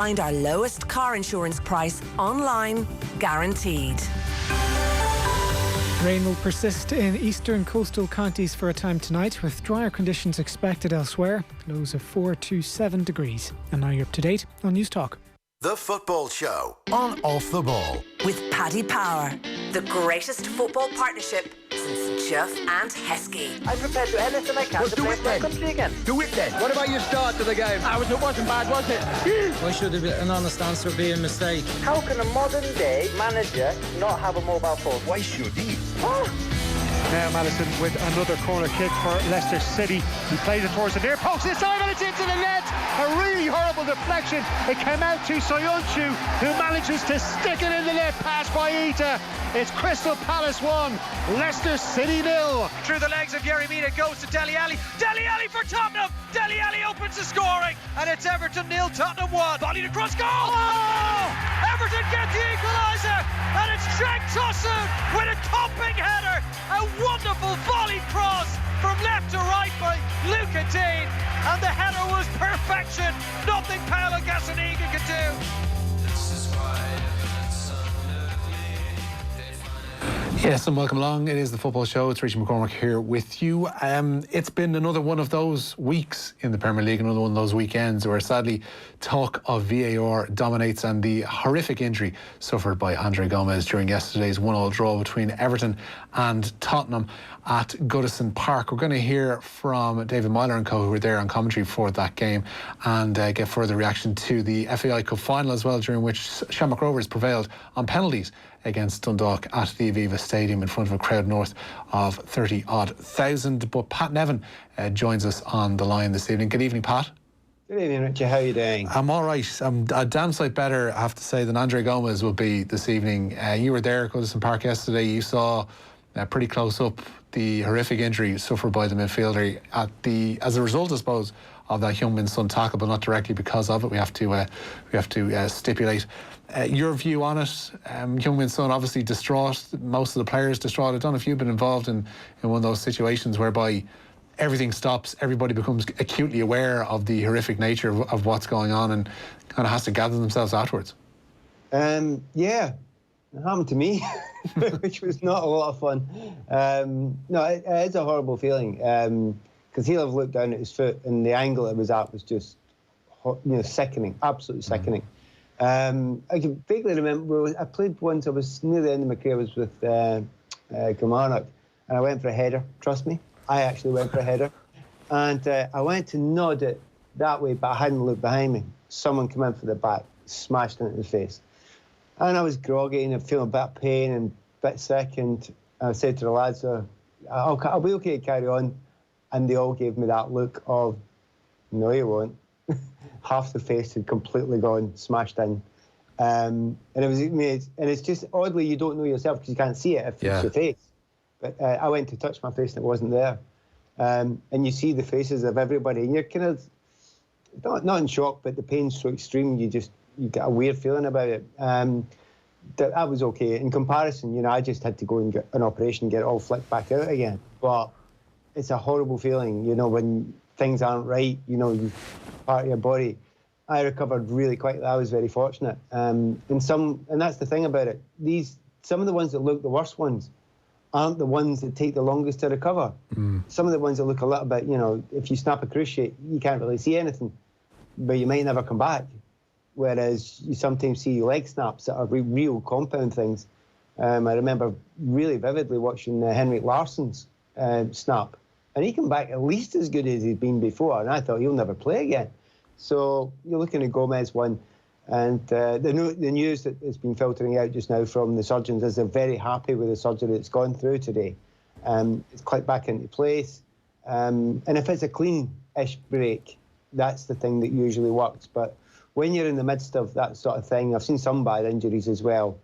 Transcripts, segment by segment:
Find our lowest car insurance price online, guaranteed. Rain will persist in eastern coastal counties for a time tonight, with drier conditions expected elsewhere. Lows of 4 to 7 degrees. And now you're up to date on News Talk. The Football Show on Off the Ball. With Paddy Power, the greatest football partnership since Duff and Heskey. I'm prepared to do anything I can to play for my country again. Do it then. What about your start to the game? It wasn't bad, was it? Why should an honest answer be a mistake? How can a modern day manager not have a mobile phone? Why should he? Now Madison with another corner kick for Leicester City. He plays it towards the near post this time and it's into the net. A really horrible deflection. It came out to Soyuncu, who manages to stick it in the net. Pass by Ita. It's Crystal Palace 1, Leicester City 0. Through the legs of Yerry Mina, goes to Dele Alli. Dele Alli for Tottenham. Dele Alli opens the scoring, and it's Everton 0, Tottenham 1. Volleyed across goal. Oh! Everton get the equaliser, and it's Jack Tosun with a topping header. A wonderful volley cross from left to right by Luca Dean, and the header was perfection. Nothing Paolo Gazzaniga could do. Yes, and welcome along. It is the Football Show. It's Richie McCormick here with you. It's been another one of those weeks in the Premier League, another one of those weekends where sadly talk of VAR dominates, and the horrific injury suffered by Andre Gomes during yesterday's 1-1 draw between Everton and Tottenham at Goodison Park. We're going to hear from David Meyler and co, who were there on commentary for that game, and get further reaction to the FAI Cup Final as well, during which Shamrock Rovers prevailed on penalties against Dundalk at the Aviva Stadium in front of a crowd north of 30-odd thousand. But Pat Nevin joins us on the line this evening. Good evening, Pat. Good evening, Richie. How are you doing? I'm all right. I'm a damn sight better, I have to say, than Andre Gomes will be this evening. You were there at Goodison Park yesterday. You saw pretty close up the horrific injury suffered by the midfielder as a result, I suppose, of that Heung-min Son tackle, but not directly because of it. We have to stipulate your view on it. Heung-min Son obviously distraught. Most of the players distraught. I don't know if you've been involved in one of those situations whereby everything stops, everybody becomes acutely aware of the horrific nature of what's going on, and kind of has to gather themselves afterwards. Yeah, it happened to me, which was not a lot of fun. No, it is a horrible feeling, because he'll have looked down at his foot, and the angle it was at was just, sickening, absolutely sickening. I can vaguely remember, I played once, I was near the end of my career, I was with Kilmarnock, and I went for a header, trust me. I actually went for a header. And I went to nod it that way, but I hadn't looked behind me. Someone came in for the back, smashed into his face. And I was groggy and feeling a bit of pain and a bit sick, and I said to the lads, I'll be okay to carry on. And they all gave me that look of, no, you won't. Half the face had completely gone, smashed in. And it was, and it's just, oddly, you don't know yourself because you can't see it if it's your face. But I went to touch my face and it wasn't there. And you see the faces of everybody, and you're kind of, not in shock, but the pain's so extreme, you get a weird feeling about it. That was okay. In comparison, I just had to go and get an operation and get it all flicked back out again. But it's a horrible feeling, when things aren't right, part of your body. I recovered really quickly. I was very fortunate. And that's the thing about it. Some of the ones that look the worst ones aren't the ones that take the longest to recover. Some of the ones that look a little bit, if you snap a cruciate, you can't really see anything, but you might never come back. Whereas you sometimes see leg snaps that are real compound things. I remember really vividly watching Henrik Larsson's snap, and he came back at least as good as he'd been before, and I thought he'll never play again. So you're looking at Gomes one, and the news that has been filtering out just now from the surgeons is they're very happy with the surgery that's gone through today. It's clicked back into place, and if it's a clean-ish break, that's the thing that usually works. But when you're in the midst of that sort of thing, I've seen some bad injuries as well.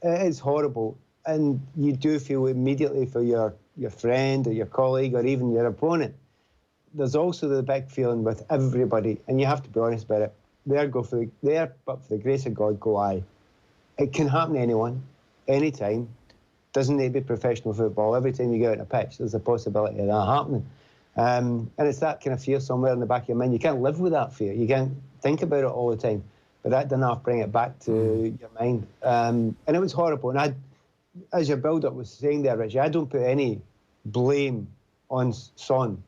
It is horrible, and you do feel immediately for your friend or your colleague or even your opponent. There's also the big feeling with everybody, and you have to be honest about it. But for the grace of God, go I. It can happen to anyone, anytime. Doesn't need to be professional football. Every time you go out on a pitch, there's a possibility of that happening. And it's that kind of fear somewhere in the back of your mind. You can't live with that fear. You can't think about it all the time. but that didn't have to bring it back to your mind. And it was horrible. And as your build-up was saying there, Richie, I don't put any blame on Son.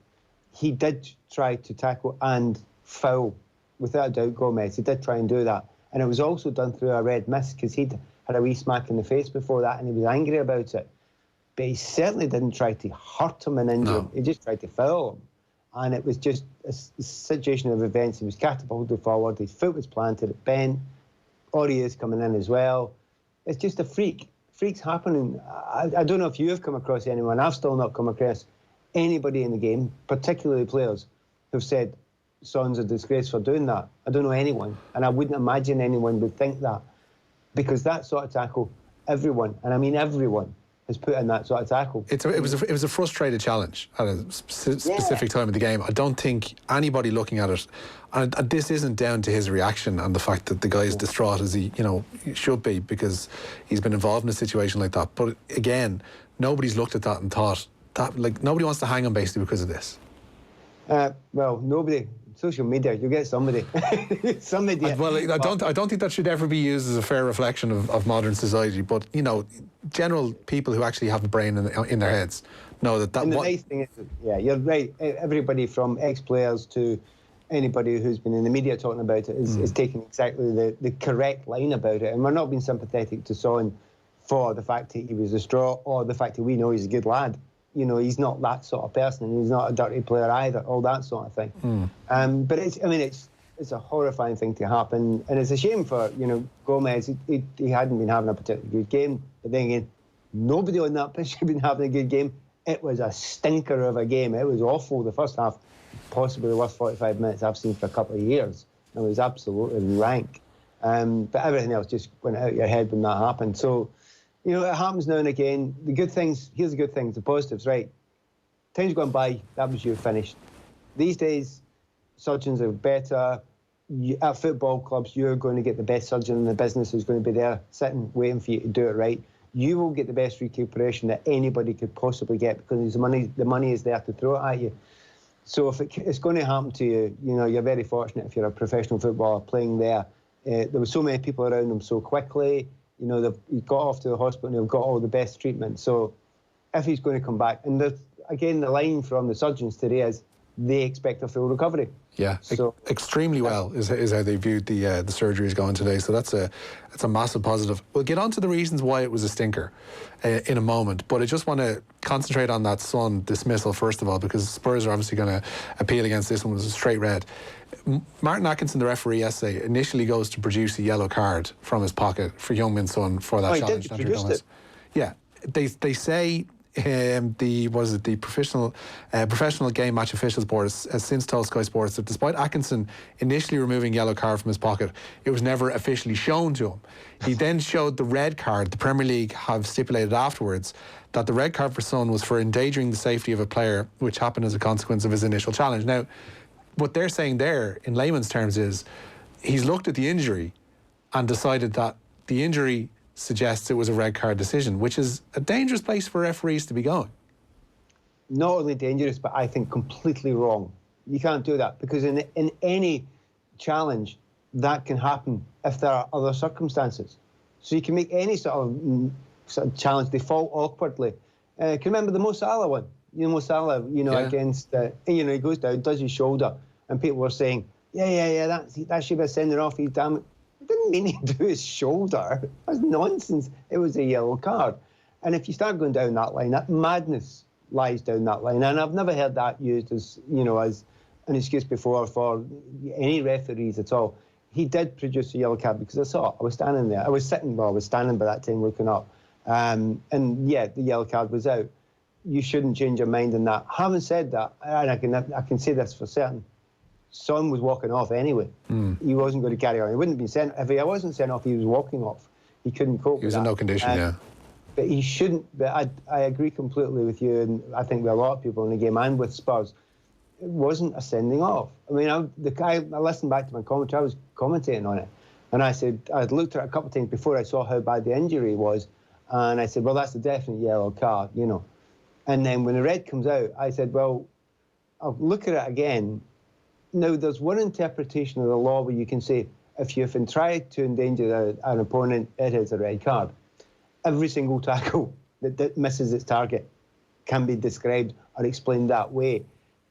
He did try to tackle and foul, without a doubt, Gomes. He did try and do that. And it was also done through a red mist, because he'd had a wee smack in the face before that, and he was angry about it. But he certainly didn't try to hurt him and injure him. He just tried to foul him. And it was just a situation of events. He was catapulted forward, his foot was planted, it bent, Ori is coming in as well. It's just a freak. Freaks happen. I don't know if you have come across anyone. I've still not come across anybody in the game, particularly players, who've said Son's a disgrace for doing that. I don't know anyone, and I wouldn't imagine anyone would think that, because that sort of tackle, everyone, and I mean everyone, has put in that sort of tackle. It was a frustrated challenge at a specific time of the game. I don't think anybody looking at it, and this isn't down to his reaction and the fact that the guy is distraught as he should be, because he's been involved in a situation like that. But again, nobody's looked at that and thought that, like, nobody wants to hang him basically because of this. Well, nobody. Social media, you'll get somebody. Somebody. Well, I don't think that should ever be used as a fair reflection of modern society. But general people who actually have a brain in their heads know that. And the nice thing is, yeah, you're right. Everybody from ex-players to anybody who's been in the media talking about it is taking exactly the correct line about it, and we're not being sympathetic to Son for the fact that he was distraught or the fact that we know he's a good lad. He's not that sort of person, and he's not a dirty player either, all that sort of thing. But it's a horrifying thing to happen, and it's a shame for, Gomes. He hadn't been having a particularly good game, but then again, nobody on that pitch had been having a good game. It was a stinker of a game. It was awful. The first half, possibly the worst 45 minutes I've seen for a couple of years. It was absolutely rank. But everything else just went out of your head when that happened. So, it happens now and again. The good things, here's the good things, the positives, right? Time's gone by, that was you finished. These days, surgeons are better. At football clubs, you're going to get the best surgeon in the business who's going to be there sitting, waiting for you to do it right. You will get the best recuperation that anybody could possibly get, because the money is there to throw it at you. So if it's going to happen to you, you're very fortunate if you're a professional footballer playing there. There were so many people around him so quickly. He got off to the hospital and they've got all the best treatment. So if he's going to come back, and again, the line from the surgeons today is they expect a full recovery. Yeah, so, extremely well is how they viewed the surgeries going today. So that's a massive positive. We'll get on to the reasons why it was a stinker in a moment, but I just want to concentrate on that Son dismissal first of all, because Spurs are obviously going to appeal against this one. It was a straight red. Martin Atkinson, the referee yesterday, initially goes to produce a yellow card from his pocket for Youngmin Son for that challenge. He produced it. Yeah, they say the professional game match officials board has since told Sky Sports that despite Atkinson initially removing yellow card from his pocket, it was never officially shown to him. He then showed the red card. The Premier League have stipulated afterwards that the red card for Son was for endangering the safety of a player, which happened as a consequence of his initial challenge. Now, what they're saying there, in layman's terms, is he's looked at the injury and decided that the injury suggests it was a red card decision, which is a dangerous place for referees to be going. Not only dangerous, but I think completely wrong. You can't do that, because in any challenge, that can happen if there are other circumstances. So you can make any sort of challenge default awkwardly. Can you remember the Mo Salah one? Mo Salah, against, he goes down, does his shoulder, and people were saying, that should be a sending off, he's damn it. It didn't mean he'd do his shoulder. That's nonsense. It was a yellow card. And if you start going down that line, that madness lies down that line. And I've never heard that used as an excuse before for any referees at all. He did produce a yellow card because I saw it. I was standing there. I was standing by that time looking up. And yeah, the yellow card was out. You shouldn't change your mind on that. Having said that, and I can say this for certain, Son was walking off anyway. He wasn't going to carry on. He wouldn't have been sent. If he wasn't sent off, he was walking off. He couldn't cope with that. He was in no condition, yeah. But he shouldn't. But I agree completely with you, and I think with a lot of people in the game and with Spurs, it wasn't a sending off. I mean, I listened back to my commentary. I was commentating on it, and I said I'd looked at it a couple of times before I saw how bad the injury was, and I said, well, that's a definite yellow card, And then when the red comes out, I said, well, I'll look at it again. Now, there's one interpretation of the law where you can say if you have tried to endanger an opponent, it is a red card. Every single tackle that misses its target can be described or explained that way,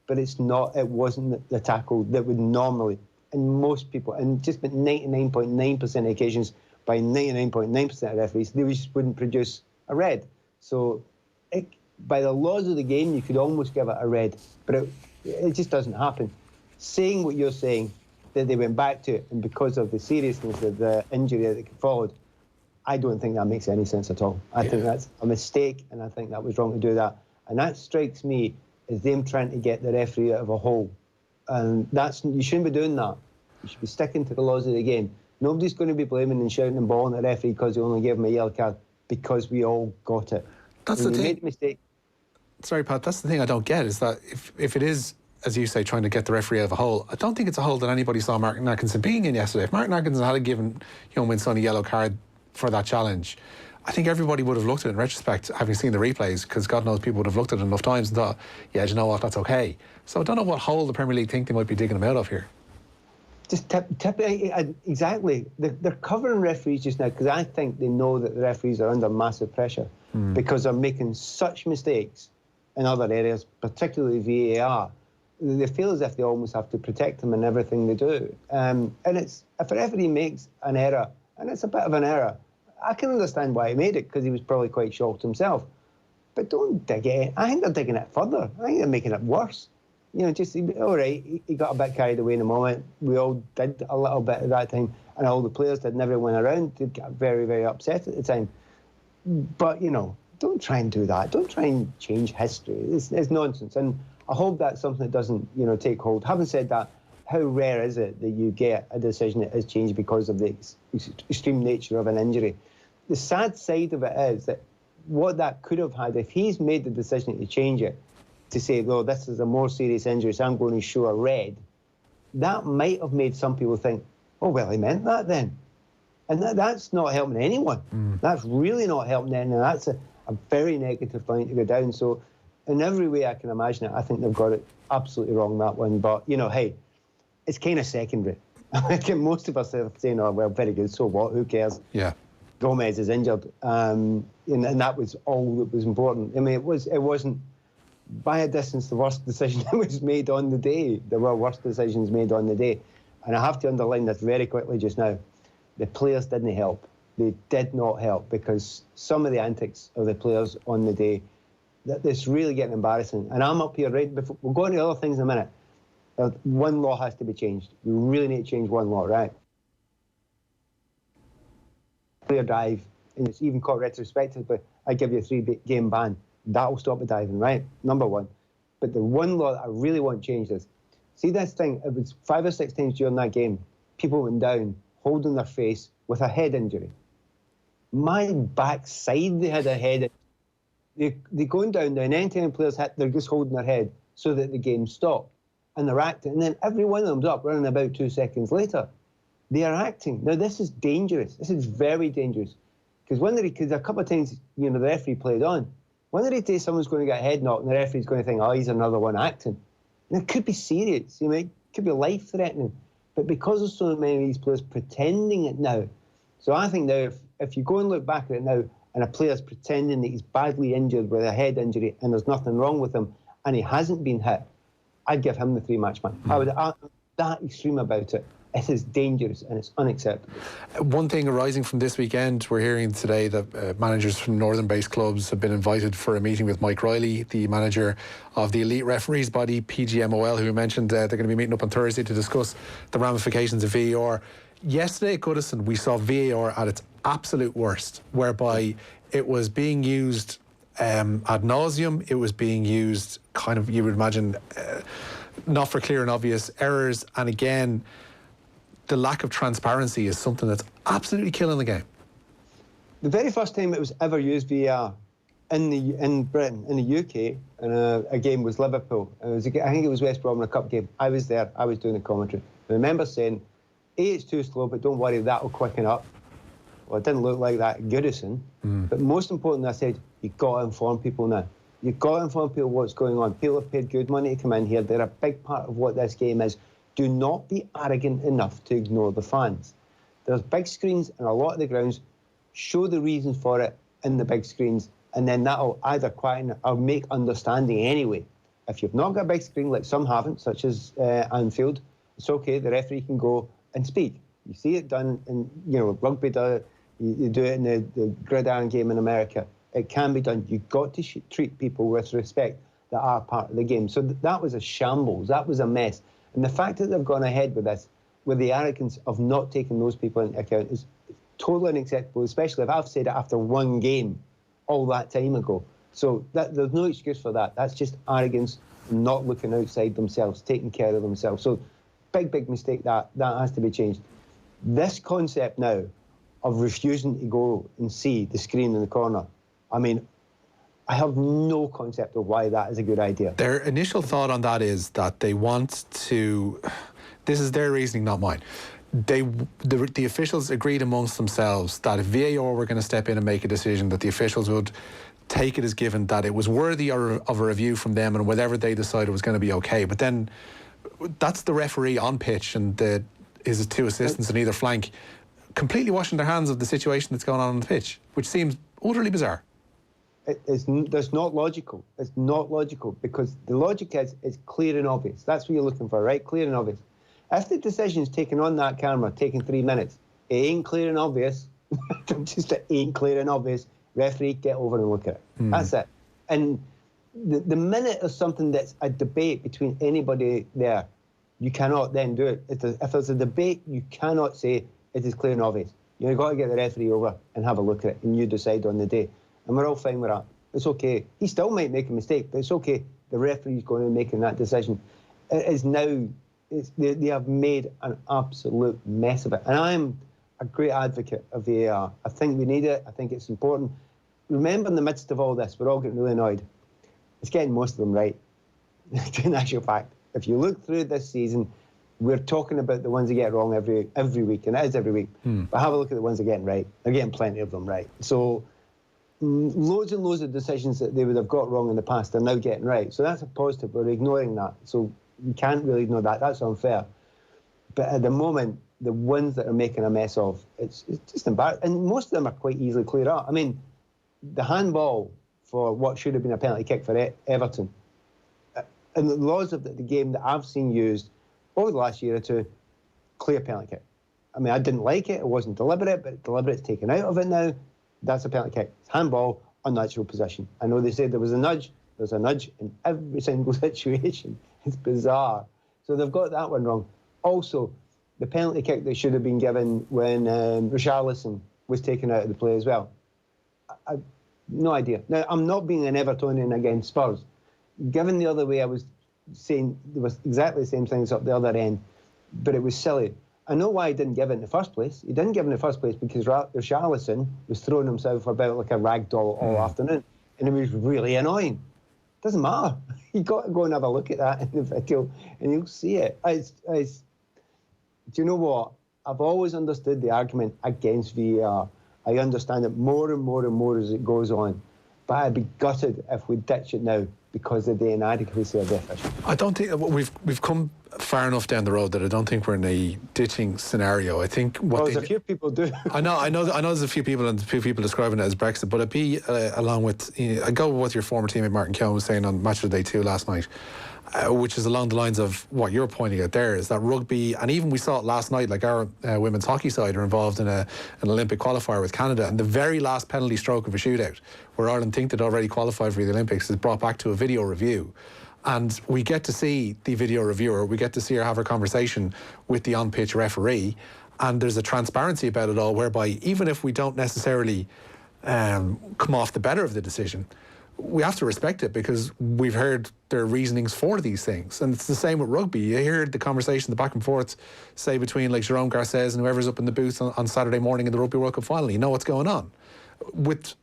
but it wasn't the tackle that would normally, and most people, and just 99.9% of occasions, by 99.9% of referees, they just wouldn't produce a red. So by the laws of the game, you could almost give it a red, but it just doesn't happen. Saying what you're saying, that they went back to it, and because of the seriousness of the injury that followed, I don't think that makes any sense at all. I think that's a mistake, and I think that was wrong to do that. And that strikes me as them trying to get the referee out of a hole. And you shouldn't be doing that. You should be sticking to the laws of the game. Nobody's going to be blaming and shouting and bawling at the referee because they only gave him a yellow card, because we all got it. That's the thing. Made a mistake. Sorry, Pat, that's the thing I don't get, is that if it is, as you say, trying to get the referee out of a hole, I don't think it's a hole that anybody saw Martin Atkinson being in yesterday. If Martin Atkinson had given Young Son a yellow card for that challenge, I think everybody would have looked at it in retrospect, having seen the replays, because God knows people would have looked at it enough times and thought, yeah, do you know what, that's okay. So I don't know what hole the Premier League think they might be digging him out of here. Just exactly. They're covering referees just now because I think they know that the referees are under massive pressure because they're making such mistakes in other areas, particularly VAR. They feel as if they almost have to protect them in everything they do. And if a referee makes an error, and it's a bit of an error, I can understand why he made it, because he was probably quite shocked himself. But don't dig it. I think they're digging it further. I think they're making it worse. Just, all right, he got a bit carried away in the moment. We all did a little bit at that time, and all the players did, and everyone around did get very, very upset at the time. But, don't try and do that. Don't try and change history. It's nonsense. And I hope that's something that doesn't, take hold. Having said that, how rare is it that you get a decision that is changed because of the extreme nature of an injury? The sad side of it is that what that could have had, if he's made the decision to change it, to say, well, this is a more serious injury, so I'm going to show a red, that might have made some people think, oh, well, he meant that then. And that's not helping anyone. That's really not helping anyone. That's a very negative thing to go down. So in every way I can imagine it, I think they've got it absolutely wrong, that one. But, hey, it's kind of secondary. I think most of us are saying, oh, well, very good, so what, who cares? Yeah. Gomes is injured. And that was all that was important. I mean, it wasn't by a distance the worst decision that was made on the day. There were worse decisions made on the day. And I have to underline this very quickly just now. The players didn't help. They did not help, because some of the antics of the players on the day, that's really getting embarrassing. And I'm up here right before, we'll go into other things in a minute. One law has to be changed. We really need to change one law, right? Player dive, and it's even caught retrospectively, I give you a 3-game ban. That'll stop the diving, right? Number one. But the one law that I really want changed is, see this thing, it was 5 or 6 times during that game, people went down holding their face with a head injury. My backside, they had a head. They're going down there, and anytime players hit, they're just holding their head so that the game stopped. And they're acting, and then every one of them's up running about 2 seconds later. They are acting. Now, this is dangerous. This is very dangerous. Because a couple of times, the referee played on. One of the days someone's going to get a head knock, and the referee's going to think, oh, he's another one acting. And it could be serious. It could be life-threatening. But because there's so many of these players pretending it now, so I think now if you go and look back at it now, and a player's pretending that he's badly injured with a head injury and there's nothing wrong with him, and he hasn't been hit, I'd give him the 3-match ban. I'm that extreme about it. It is dangerous and it's unacceptable. One thing arising from this weekend, we're hearing today that managers from northern-based clubs have been invited for a meeting with Mike Riley, the manager of the elite referees body, PGMOL, who mentioned they're going to be meeting up on Thursday to discuss the ramifications of VAR. Yesterday at Goodison, we saw VAR at its absolute worst, whereby it was being used ad nauseum. It was being used kind of, you would imagine, not for clear and obvious errors. And again, the lack of transparency is something that's absolutely killing the game. The very first time it was ever used VAR in Britain, in the UK, and a game was Liverpool. I think it was West Brom in a cup game. I was there. I was doing the commentary. I remember saying, it's too slow, but don't worry, that'll quicken up. Well, it didn't look like that at Goodison. But most importantly, I said, you've got to inform people now. You've got to inform people what's going on. People have paid good money to come in here. They're a big part of what this game is. Do not be arrogant enough to ignore the fans. There's big screens in a lot of the grounds. Show the reasons for it in the big screens, and then that'll either quieten or make understanding anyway. If you've not got a big screen, like some haven't, such as Anfield, it's okay. The referee can go and speak. You see it done in, rugby does it. You do it in the gridiron game in America. It can be done. You've got to treat people with respect that are part of the game. So that was a shambles. That was a mess. And the fact that they've gone ahead with this, with the arrogance of not taking those people into account, is totally unacceptable, especially if I've said it after one game all that time ago. So there's no excuse for that. That's just arrogance, not looking outside themselves, taking care of themselves. So big mistake. That has to be changed. This concept now of refusing to go and see the screen in the corner, I mean, I have no concept of why that is a good idea. Their initial thought on that is that they want to... This is their reasoning, not mine. The officials agreed amongst themselves that if VAR were going to step in and make a decision, that the officials would take it as given that it was worthy of a review from them, and whatever they decided was going to be okay. But then that's the referee on pitch and his two assistants on either flank completely washing their hands of the situation that's going on the pitch, which seems utterly bizarre. That's not logical. It's not logical, because the logic is it's clear and obvious. That's what you're looking for, right? Clear and obvious. If the decision's taken on that camera, taking 3 minutes, it ain't clear and obvious. Just it ain't clear and obvious. Referee, get over and look at it. That's it. And the minute there's something that's a debate between anybody there, you cannot then do it. If there's a debate, you cannot say it is clear and obvious. You've got to get the referee over and have a look at it, and you decide on the day. And we're all fine with that. It's okay. He still might make a mistake, but it's okay. The referee's going to be making that decision. It is now... They have made an absolute mess of it. And I'm a great advocate of VAR. I think we need it. I think it's important. Remember, in the midst of all this, we're all getting really annoyed. It's getting most of them right. In actual fact, if you look through this season, we're talking about the ones that get wrong every week, and it is every week. But have a look at the ones that get right. They're getting plenty of them right. So loads and loads of decisions that they would have got wrong in the past are now getting right. So that's a positive. We're ignoring that. So you can't really ignore that. That's unfair. But at the moment, the ones that are making a mess of, it's just embarrassing. And most of them are quite easily cleared up. I mean, the handball for what should have been a penalty kick for Everton, and the laws of the game that I've seen used over the last year or two, clear penalty kick. I mean, I didn't like it. It wasn't deliberate, but deliberate's taken out of it now. That's a penalty kick. It's handball, unnatural possession. I know they said there was a nudge. There's a nudge in every single situation. It's bizarre. So they've got that one wrong. Also, the penalty kick that should have been given when Richarlison was taken out of the play as well. No idea. Now, I'm not being an Evertonian against Spurs. Given the other way, I was saying there was exactly the same things up the other end, but it was silly. I know why he didn't give it in the first place. He didn't give it in the first place because Richarlison was throwing himself about like a rag doll all afternoon, and it was really annoying. Doesn't matter. You got to go and have a look at that in the video, and you'll see it. Do you know what? I've always understood the argument against VAR. I understand it more and more and more as it goes on. But I'd be gutted if we ditch it now because of the inadequacy of the official. I don't think we've come far enough down the road that I don't think we're in a ditching scenario. I think there's a few people do. I know. There's a few people, and a few people describing it as Brexit. But it'd be along with. I go with what your former teammate Martin Keown was saying on Match of the Day 2 last night, which is along the lines of what you're pointing out there. Is that rugby, and even we saw it last night. Like our women's hockey side are involved in an Olympic qualifier with Canada, and the very last penalty stroke of a shootout, where Ireland think they'd already qualified for the Olympics, is brought back to a video review. And we get to see the video reviewer, we get to see her have her conversation with the on-pitch referee, and there's a transparency about it all, whereby even if we don't necessarily come off the better of the decision, we have to respect it because we've heard their reasonings for these things. And it's the same with rugby. You hear the conversation, the back and forth, say between like Jerome Garces and whoever's up in the booth on Saturday morning in the Rugby World Cup final. You know what's going on. With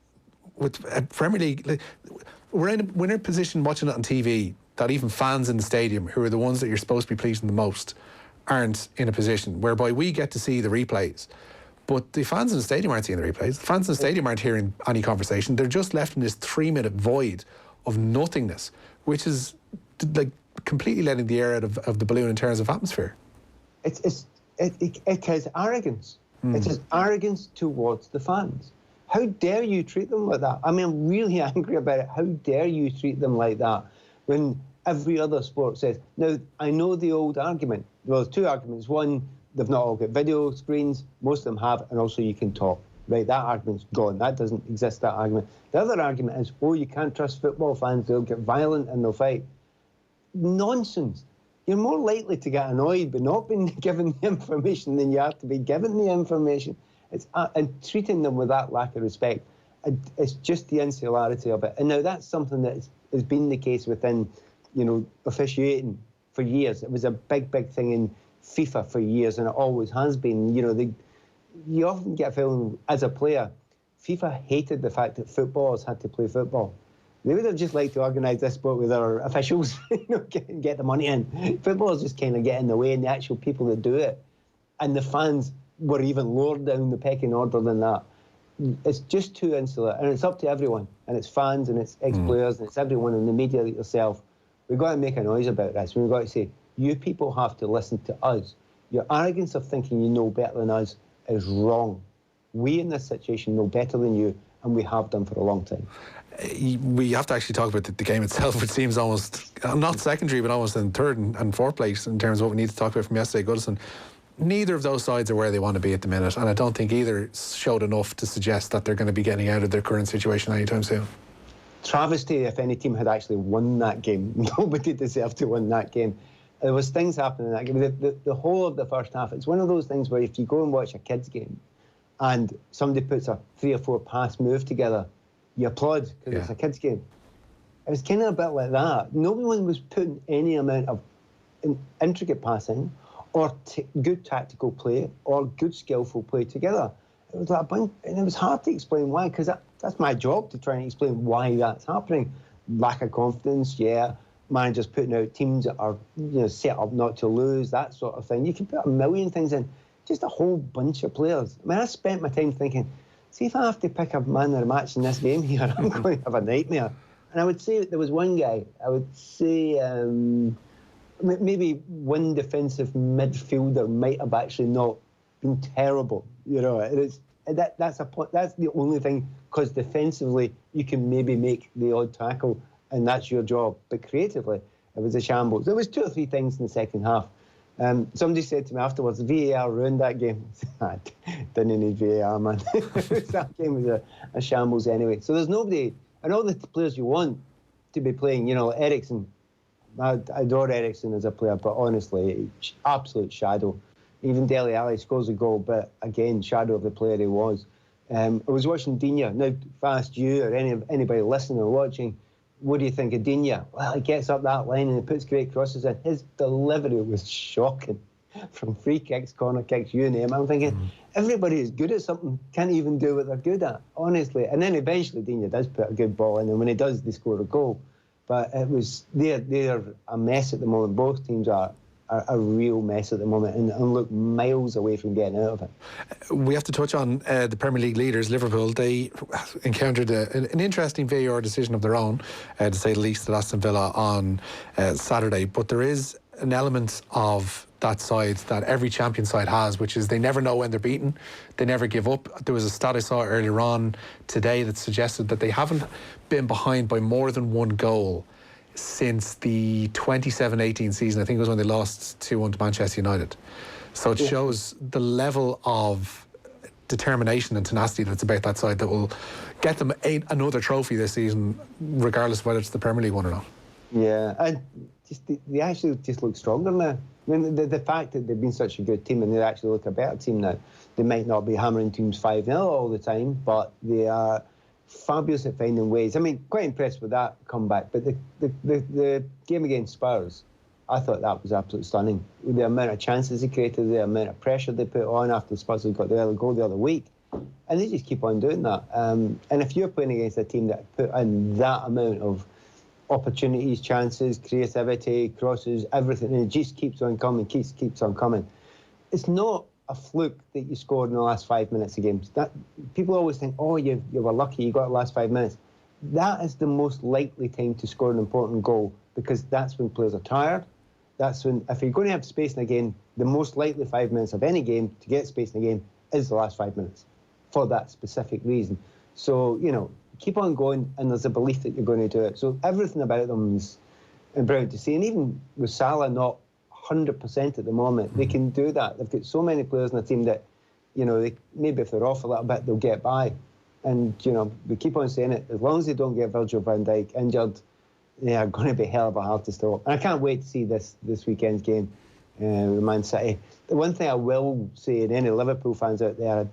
Premier League, we're in a position watching it on TV that even fans in the stadium, who are the ones that you're supposed to be pleasing the most, aren't in a position whereby we get to see the replays. But the fans in the stadium aren't seeing the replays. The fans in the stadium aren't hearing any conversation. They're just left in this 3-minute void of nothingness, which is like completely letting the air out of the balloon in terms of atmosphere. It is arrogance. It's his arrogance towards the fans. How dare you treat them like that? I mean, I'm really angry about it. How dare you treat them like that when every other sport says... Now, I know the old argument. Well, there's two arguments. One, they've not all got video screens. Most of them have, and also you can talk. Right, that argument's gone. That doesn't exist, that argument. The other argument is, oh, you can't trust football fans. They'll get violent and they'll fight. Nonsense. You're more likely to get annoyed by not being given the information than you are to be given the information. And treating them with that lack of respect, it's just the insularity of it. And now that's something that has been the case within, officiating for years. It was a big, big thing in FIFA for years, and it always has been. You often get a feeling, as a player, FIFA hated the fact that footballers had to play football. They would have just liked to organise this sport with our officials, get the money in. Footballers just kind of get in the way, and the actual people that do it. And the fans were even lower down the pecking order than that. It's just too insular, and it's up to everyone. And it's fans, and it's ex-players, and it's everyone in the media like yourself. We've got to make a noise about this. We've got to say, you people have to listen to us. Your arrogance of thinking you know better than us is wrong. We in this situation know better than you, and we have done for a long time. We have to actually talk about the game itself, which seems almost, not secondary, but almost in third and fourth place in terms of what we need to talk about from yesterday. Goodison, neither of those sides are where they want to be at the minute, and I don't think either showed enough to suggest that they're going to be getting out of their current situation anytime soon. Travesty if any team had actually won that game. Nobody deserved to win that game. There was things happening in that game. The whole of the first half, it's one of those things where if you go and watch a kids game and somebody puts a 3 or 4 pass move together, you applaud because it's a kids game. It was kind of a bit like that. No one was putting any amount of intricate passing or good tactical play or good skillful play together. It was like a bunch, and it was hard to explain why, because that's my job, to try and explain why that's happening. Lack of confidence, managers putting out teams that are set up not to lose, that sort of thing. You can put a million things in, just a whole bunch of players. I mean, I spent my time thinking, see if I have to pick a man of the match in this game here, I'm going to have a nightmare. And I would say there was one guy, I would say maybe one defensive midfielder might have actually not been terrible. That's the only thing, because defensively you can maybe make the odd tackle, and that's your job. But creatively, it was a shambles. There was 2 or 3 things in the second half. Somebody said to me afterwards, VAR ruined that game. I didn't need VAR, man. That game was a shambles anyway. So there's nobody, and all the players you want to be playing, Eriksen. I adore Eriksen as a player, but honestly, absolute shadow. Even Dele Alli scores a goal, but again, shadow of the player he was. I was watching Digne. Now, if I asked you or anybody listening or watching, what do you think of Digne? Well, he gets up that line and he puts great crosses in. His delivery was shocking. From free kicks, corner kicks, you name it. I'm thinking, everybody is good at something, can't even do what they're good at, honestly. And then eventually Digne does put a good ball in, and when he does, they score a goal. But it was, they're a mess at the moment. Both teams are a real mess at the moment and look miles away from getting out of it. We have to touch on the Premier League leaders, Liverpool. They encountered an interesting VAR decision of their own, to say the least, at Aston Villa on Saturday. But there is an element of that side that every champion side has, which is they never know when they're beaten. They never give up. There was a stat I saw earlier on today that suggested that they haven't been behind by more than 1 goal since the 27-18 season. I think it was when they lost 2-1 to Manchester United. So it shows the level of determination and tenacity that's about that side that will get them another trophy this season, regardless of whether it's the Premier League one or not. Yeah, and they actually just look stronger now. I mean, the fact that they've been such a good team and they actually look a better team now. They might not be hammering teams 5-0 all the time, but they are fabulous at finding ways. I mean, quite impressed with that comeback. But the game against Spurs, I thought that was absolutely stunning. The amount of chances they created, the amount of pressure they put on after Spurs had got the early goal the other week. And they just keep on doing that. And if you're playing against a team that put in that amount of opportunities, chances, creativity, crosses, everything, and it just keeps on coming, keeps on coming. It's not a fluke that you scored in the last 5 minutes of games. That people always think, oh, you were lucky, you got the last 5 minutes. That is the most likely time to score an important goal, because that's when players are tired. That's when, if you're going to have space in a game, the most likely 5 minutes of any game to get space in a game is the last 5 minutes for that specific reason. So, keep on going, and there's a belief that you're going to do it. So everything about them is brilliant to see. And even with Salah not 100% at the moment, they can do that. They've got so many players in the team that, maybe if they're off a little bit, they'll get by. And, we keep on saying it, as long as they don't get Virgil van Dijk injured, they are going to be hell of a hard to stop. And I can't wait to see this weekend's game with Man City. The one thing I will say, and any Liverpool fans out there,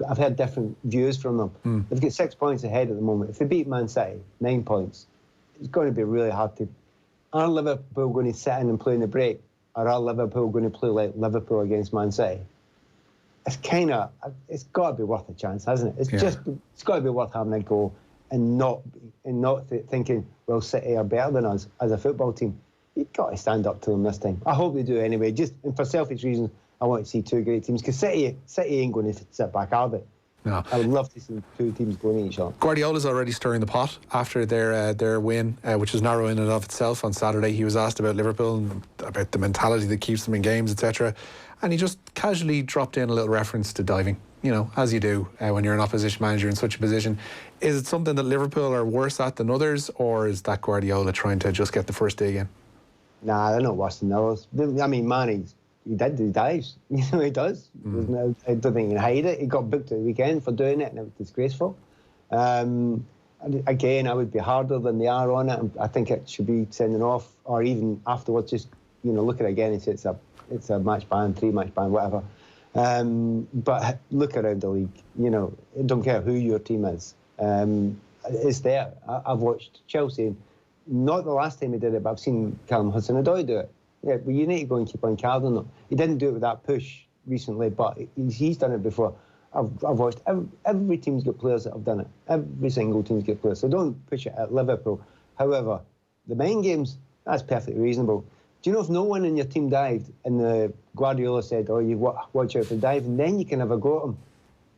I've heard different views from them. They've got 6 points ahead at the moment. If they beat Man City, 9 points, it's going to be really hard to... Are Liverpool going to sit in and play in the break? Or are Liverpool going to play like Liverpool against Man City? It's got to be worth a chance, hasn't it? It's got to be worth having a go and not thinking, well, City are better than us as a football team. You've got to stand up to them this time. I hope they do anyway. And for selfish reasons, I want to see two great teams, because City ain't going to sit back, are they? No. I would love to see two teams going at each other. Guardiola's already stirring the pot after their win, which was narrow in and of itself on Saturday. He was asked about Liverpool and about the mentality that keeps them in games, etc. And he just casually dropped in a little reference to diving, as you do when you're an opposition manager in such a position. Is it something that Liverpool are worse at than others, or is that Guardiola trying to just get the first dig in? Nah, they're not worse than others. I mean, Manny, he did do dives. He does. I don't think he can hide it. He got booked at the weekend for doing it, and it was disgraceful. Again, I would be harder than they are on it. I think it should be sending off, or even afterwards, just look at it again and say it's a match ban, 3-match ban, whatever. But look around the league. I don't care who your team is. It's there. I've watched Chelsea. Not the last time he did it, but I've seen Callum Hudson-Odoi do it. Yeah, but you need to go and keep on carding them. He didn't do it with that push recently, but he's done it before. I've watched every team's got players that have done it. Every single team's got players. So don't push it at Liverpool. However, the mind games, that's perfectly reasonable. Do you know if no one in your team dived and the Guardiola said, "Oh, you watch out for diving," then you can have a go at them.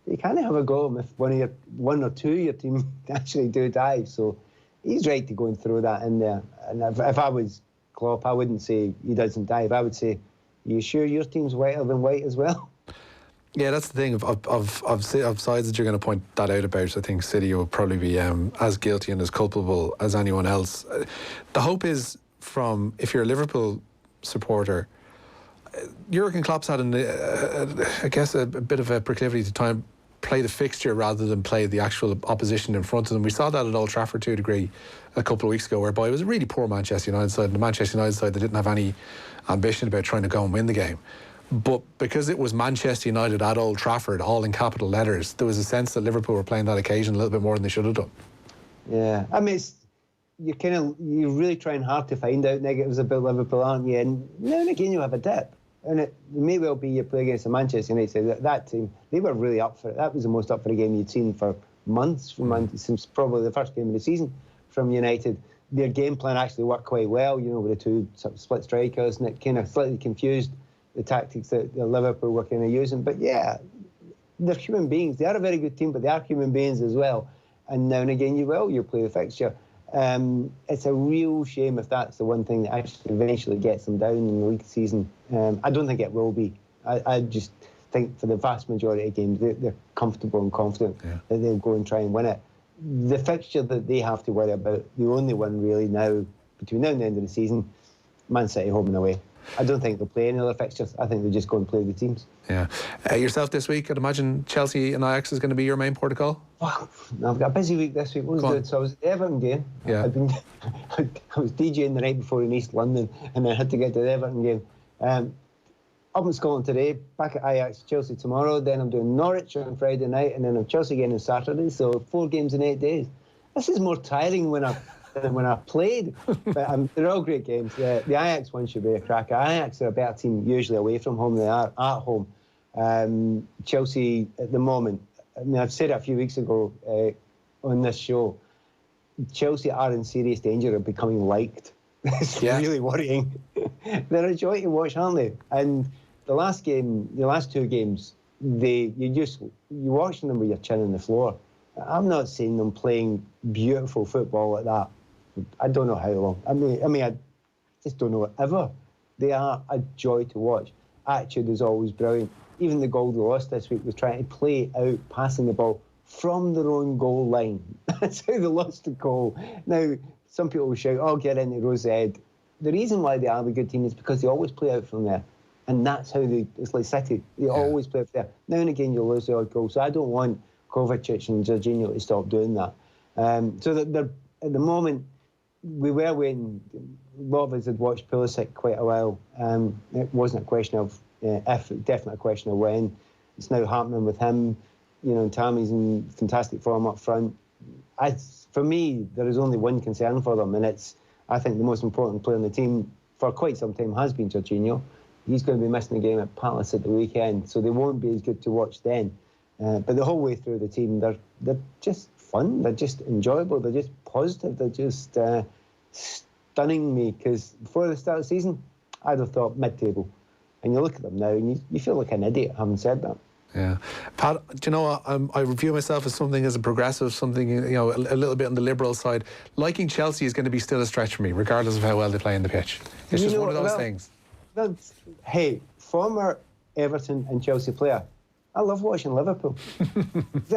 You can't have a go at them if one or two of your team actually do dive. So he's right to go and throw that in there. And if I was Klopp, I wouldn't say he doesn't dive. I would say, "Are you sure your team's whiter than white as well?" Yeah, that's the thing of sides that you're going to point that out about. I think City will probably be as guilty and as culpable as anyone else. The hope is, if you're a Liverpool supporter, Jurgen Klopp's had I guess a bit of a proclivity to try and play the fixture rather than play the actual opposition in front of them. We saw that at Old Trafford to a degree a couple of weeks ago, whereby it was a really poor Manchester United side, and the Manchester United side that didn't have any ambition about trying to go and win the game. But because it was Manchester United at Old Trafford, all in capital letters, there was a sense that Liverpool were playing that occasion a little bit more than they should have done. Yeah, I mean, you're really trying hard to find out negatives about Liverpool, aren't you? And now and again you have a dip. And it may well be you play against the Manchester United. That team, they were really up for it. That was the most up for a game you'd seen for months, since probably the first game of the season from United. Their game plan actually worked quite well, with the two sort of split strikers, and it kind of slightly confused the tactics that Liverpool were kind of using. But yeah, they're human beings. They are a very good team, but they are human beings as well. And now and again you play the fixture. It's a real shame if that's the one thing that actually eventually gets them down in the league season. I don't think it will be. I just think for the vast majority of games, they're comfortable and confident that they'll go and try and win it. The fixture that they have to worry about, the only one really now, between now and the end of the season, Man City home and away. I don't think they'll play any other fixtures. I think they'll just go and play the teams. Yeah. Yourself this week, I'd imagine Chelsea and Ajax is going to be your main port of call? Well, I've got a busy week this week. What was good? So I was at the Everton game. Yeah. I was DJing the night before in East London, and I had to get to the Everton game. Up in Scotland today, back at Ajax, Chelsea tomorrow. Then I'm doing Norwich on Friday night, and then I'm Chelsea again on Saturday. So 4 games in 8 days. This is more tiring than when I played. But they're all great games. The Ajax one should be a cracker. Ajax are a better team usually away from home than they are at home. Chelsea at the moment, I mean, I've said it a few weeks ago on this show, Chelsea are in serious danger of becoming liked. It's really worrying. They're a joy to watch, aren't they? And the last 2 games, you're watching them with your chin on the floor. I'm not seeing them playing beautiful football like that. I don't know how long. I mean, I just don't know ever. They are a joy to watch. Attitude is always brilliant. even the goal they lost this week was trying to play out, passing the ball from their own goal line. That's how they lost the goal. Now, some people will shout, "Oh, get into Rosehead." The reason why they are a good team is because they always play out from there. And that's how it's like City. They always play out there. Now and again, you'll lose the odd goal. So I don't want Kovacic and Jorginho to stop doing that. So that they're, at the moment, we were waiting. A lot of us had watched Pulisic quite a while. It wasn't a question of if, definitely a question of when. It's now happening with him. You know, Tammy's in fantastic form up front. For me, there is only one concern for them, and it's, I think, the most important player on the team for quite some time has been Jorginho. He's going to be missing the game at Palace at the weekend, so they won't be as good to watch then. But the whole way through the team, they're just fun. They're just enjoyable. They're just positive. They're just stunning me, because before the start of the season, I'd have thought mid-table. And you look at them now and you feel like an idiot having said that. Yeah. Pat, do you know what? I view myself as something as a progressive, something, you know, a little bit on the liberal side. Liking Chelsea is going to be still a stretch for me, regardless of how well they play in the pitch. It's just one of those things. Hey, former Everton and Chelsea player, I love watching Liverpool.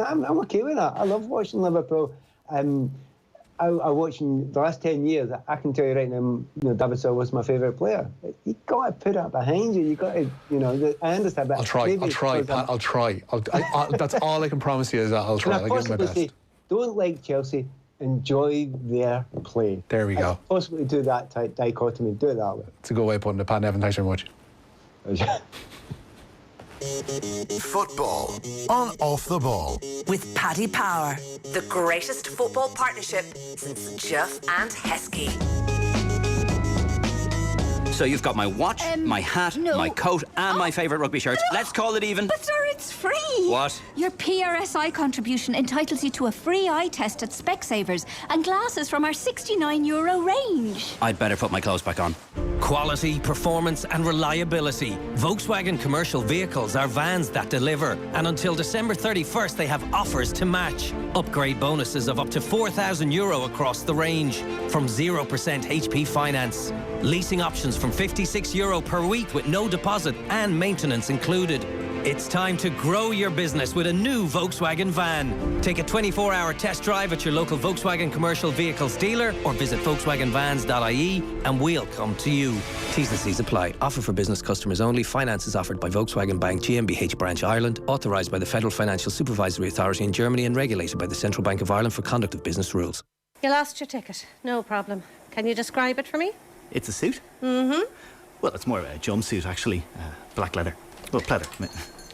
I'm okay with that. I love watching Liverpool. I watching the last 10 years, I can tell you right now, you know, David Silva was my favourite player. You got to put it behind you. You got to, you know, I understand that. I'll try, Pat, I'll try. That's all I can promise you is that I'll try. I'll give my best. Say, don't like Chelsea, enjoy their play. There we go. Possibly do that dichotomy, do it that way. It's a good way of putting it, Pat. Nevin, thanks very much. Football on Off the Ball. With Paddy Power, the greatest football partnership since Juff and Heskey. So you've got my watch, my hat, my coat and my favourite rugby shirt. Let's call it even. But sir, it's free. What? Your PRSI contribution entitles you to a free eye test at Specsavers and glasses from our €69 range. I'd better put my clothes back on. Quality, performance and reliability. Volkswagen commercial vehicles are vans that deliver. And until December 31st, they have offers to match. Upgrade bonuses of up to €4,000 across the range. From 0% HP finance. Leasing options from €56 per week with no deposit and maintenance included. It's time to grow your business with a new Volkswagen van. Take a 24-hour test drive at your local Volkswagen commercial vehicles dealer or visit volkswagenvans.ie and we'll come to you. T's and C's apply. Offer for business customers only. Finance is offered by Volkswagen Bank GmbH Branch Ireland, authorised by the Federal Financial Supervisory Authority in Germany and regulated by the Central Bank of Ireland for conduct of business rules. You lost your ticket. No problem. Can you describe it for me? It's a suit? Mm-hmm. Well, it's more of a jumpsuit, actually. Black leather. Well, pleather.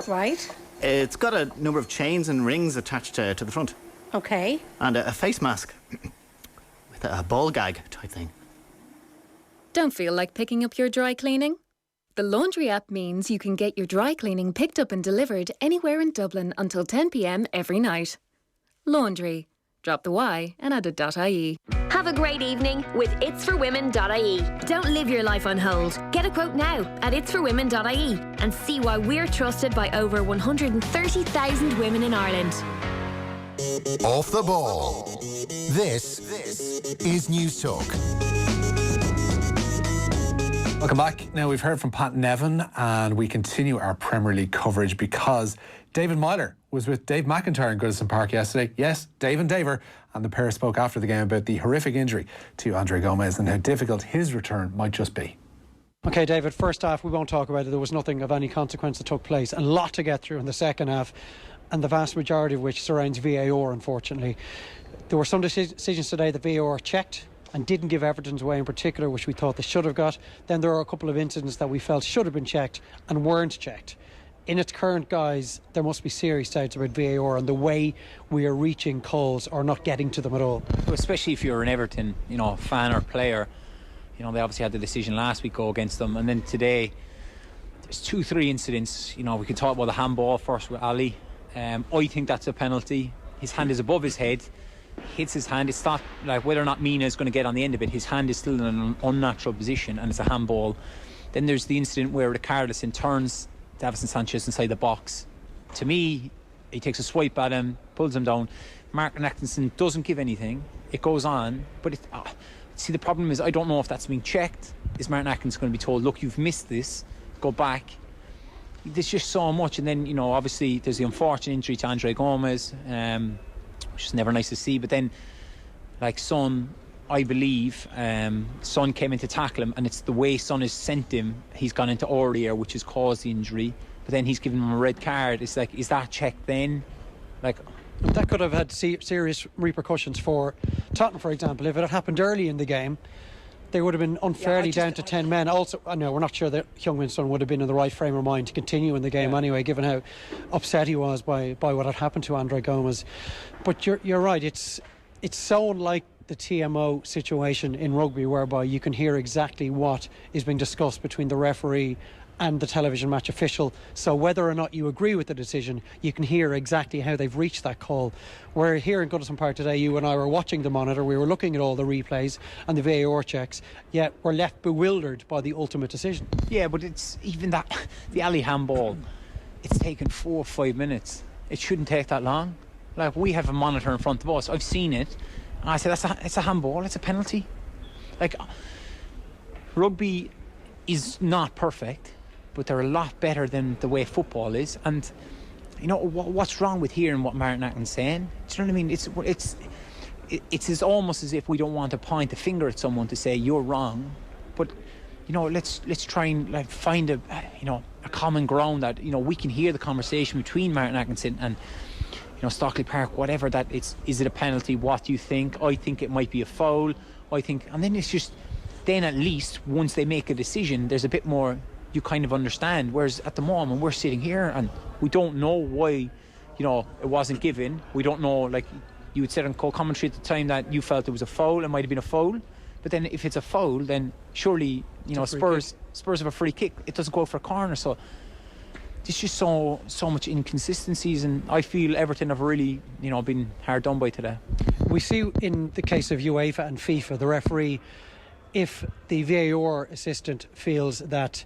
Right. It's got a number of chains and rings attached to the front. Okay. And a face mask. With a ball gag type thing. Don't feel like picking up your dry cleaning? The Laundry app means you can get your dry cleaning picked up and delivered anywhere in Dublin until 10 p.m. every night. Laundry. Drop the Y and add a .ie. Have a great evening with itsforwomen.ie. Don't live your life on hold. Get a quote now at itsforwomen.ie and see why we're trusted by over 130,000 women in Ireland. Off the Ball. This is News Talk. Welcome back. Now, we've heard from Pat and Nevin, and we continue our Premier League coverage because David Meyler was with Dave McIntyre in Goodison Park yesterday. Yes, Dave and Daver, and the pair spoke after the game about the horrific injury to Andre Gomes and how difficult his return might just be. OK, David, first half, we won't talk about it. There was nothing of any consequence that took place. A lot to get through in the second half, and the vast majority of which surrounds VAR, unfortunately. There were some decisions today that VAR checked and didn't give Everton's way in particular, which we thought they should have got. Then there are a couple of incidents that we felt should have been checked and weren't checked. In its current guise, there must be serious doubts about VAR and the way we are reaching calls or not getting to them at all. Especially if you're an Everton, fan or player. They obviously had the decision last week go against them, and then today there's 2-3 incidents. We could talk about the handball first with Ali. I think that's a penalty. His hand is above his head, hits his hand. It's not like whether or not Mina is going to get on the end of it. His hand is still in an unnatural position, and it's a handball. Then there's the incident where Ricarlison turns Davison Sanchez inside the box. To me, he takes a swipe at him, pulls him down. Martin Atkinson doesn't give anything. It goes on, but see, the problem is I don't know if that's being checked. Is Martin Atkinson going to be told, look, you've missed this, go back? there's just so much. And then, obviously there's the unfortunate injury to Andre Gomes, which is never nice to see. But then, like Son, I believe, Son came in to tackle him, and it's the way Son has sent him. He's gone into earlier, which has caused the injury. But then he's given him a red card. It's like, is that checked then? Like, that could have had serious repercussions for Tottenham, for example. If it had happened early in the game, they would have been unfairly down to 10 men. Also, I know we're not sure that Heung-min Son would have been in the right frame of mind to continue in the game anyway, given how upset he was by what had happened to Andre Gomes. But you're right. It's so unlike the TMO situation in rugby, whereby you can hear exactly what is being discussed between the referee and the television match official. So whether or not you agree with the decision, you can hear exactly how they've reached that call. We're here in Goodison Park today, you and I were watching the monitor, we were looking at all the replays and the VAR checks, yet we're left bewildered by the ultimate decision. Yeah, but it's even that, the Ali handball, it's taken 4 or 5 minutes. It shouldn't take that long. Like, we have a monitor in front of us, I've seen it, and I said, it's a handball, it's a penalty. Like, rugby is not perfect, but they're a lot better than the way football is. And what's wrong with hearing what Martin Atkinson's saying? Do you know what I mean? It's almost as if we don't want to point the finger at someone to say you're wrong, but let's try and find a common ground that we can hear the conversation between Martin Atkinson and Stockley Park, whatever that is it a penalty? What do you think? I think it might be a foul. And then it's just, then at least once they make a decision, there's a bit more you kind of understand. Whereas at the moment we're sitting here and we don't know why it wasn't given. We don't know, like you had said on co-commentary at the time that you felt it was a foul. It might have been a foul, but then if it's a foul, then surely Spurs have a free kick. It doesn't go for a corner. So there's just so much inconsistencies, and I feel Everton have really been hard done by today. We see in the case of UEFA and FIFA, the referee, if the VAR assistant feels that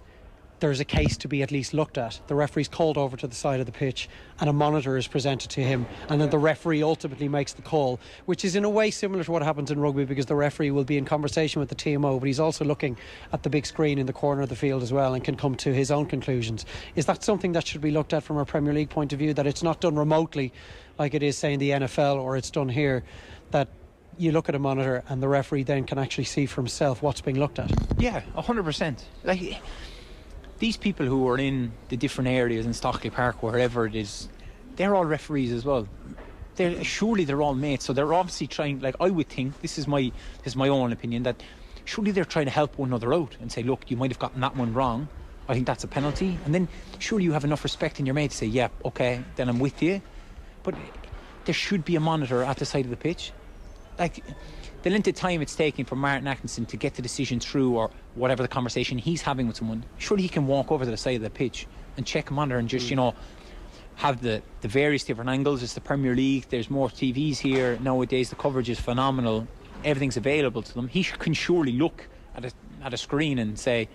there's a case to be at least looked at, the referee's called over to the side of the pitch and a monitor is presented to him, and then the referee ultimately makes the call, which is in a way similar to what happens in rugby, because the referee will be in conversation with the TMO, but he's also looking at the big screen in the corner of the field as well and can come to his own conclusions. Is that something that should be looked at from a Premier League point of view, that it's not done remotely like it is, say, in the NFL, or it's done here, that you look at a monitor and the referee then can actually see for himself what's being looked at? Yeah, 100%. Like, these people who are in the different areas in Stockley Park, wherever it is, they're all referees as well. Surely they're all mates, so they're obviously trying, like, I would think, this is my own opinion, that surely they're trying to help one another out and say, look, you might have gotten that one wrong, I think that's a penalty. And then surely you have enough respect in your mate to say, yeah, okay, then I'm with you. But there should be a monitor at the side of the pitch. Like, the length of time it's taking for Martin Atkinson to get the decision through, or whatever the conversation he's having with someone, surely he can walk over to the side of the pitch and check a monitor and just, have the various different angles. It's the Premier League, there's more TVs here nowadays, the coverage is phenomenal, everything's available to them. He can surely look at a screen and say,